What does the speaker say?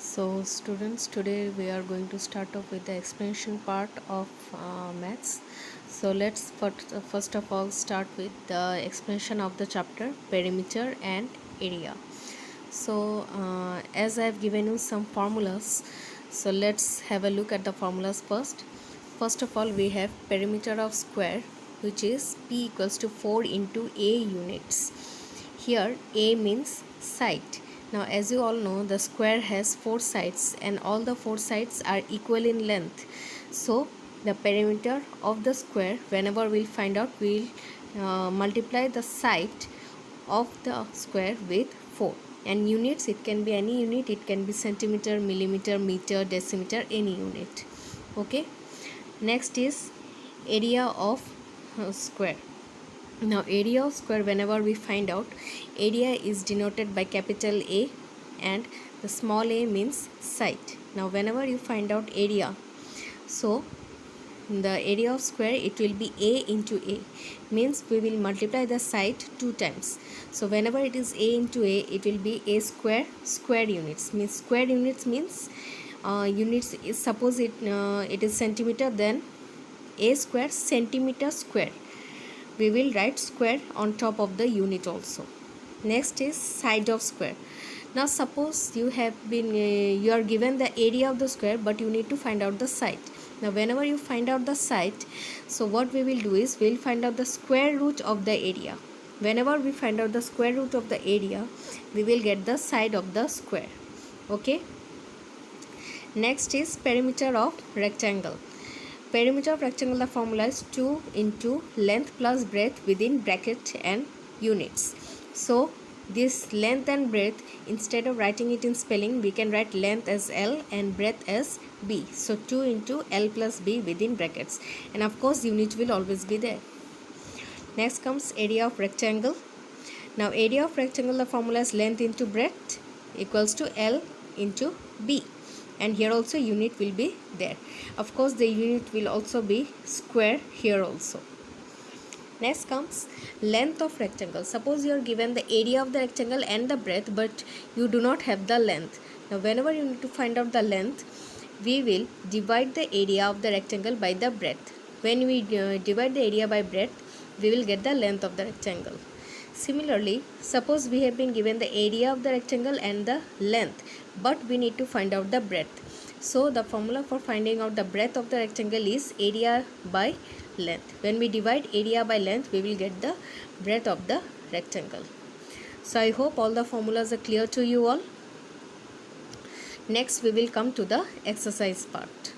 So students, today we are going to start off with the explanation part of maths. So let's first of all start with the explanation of the chapter perimeter and area. So as I have given you some formulas, so let's have a look at the formulas first. First of all, we have perimeter of square, which is P equals to 4 into A units. Here A means side. Now as you all know, the square has 4 sides and all the 4 sides are equal in length. So the perimeter of the square, whenever we'll find out, we'll multiply the side of the square with 4. And units, it can be any unit, it can be centimeter, millimeter, meter, decimeter, any unit. Okay. Next is area of square. Now area of square, whenever we find out, area is denoted by capital A and the small a means side. Now whenever you find out area, so the area of square, it will be A into A, means we will multiply the side 2 times. So whenever it is A into A, it will be A square square units, means square units means units is, suppose it is centimeter, then A square centimeter square, we will write square on top of the unit also. Next is side of square. Now suppose you have been you are given the area of the square, but you need to find out the side. Now whenever you find out the side, so what we will do is we will find out the square root of the area. Whenever we find out the square root of the area, we will get the side of the square. Okay. Next is perimeter of rectangle. Perimeter of rectangle, the formula is 2 into length plus breadth within bracket and units. So this length and breadth, instead of writing it in spelling, we can write length as L and breadth as B. So 2 into L plus B within brackets, and of course unit will always be there. Next comes area of rectangle. Now area of rectangle, the formula is length into breadth equals to L into B, and here also unit will be there. Of course the unit will also be square here also. Next comes length of rectangle. Suppose you are given the area of the rectangle and the breadth, but you do not have the length. Now whenever you need to find out the length, we will divide the area of the rectangle by the breadth. When we divide the area by breadth, we will get the length of the rectangle. Similarly, suppose we have been given the area of the rectangle and the length, but we need to find out the breadth. So the formula for finding out the breadth of the rectangle is area by length. When we divide area by length, we will get the breadth of the rectangle. So I hope all the formulas are clear to you all. Next we will come to the exercise part.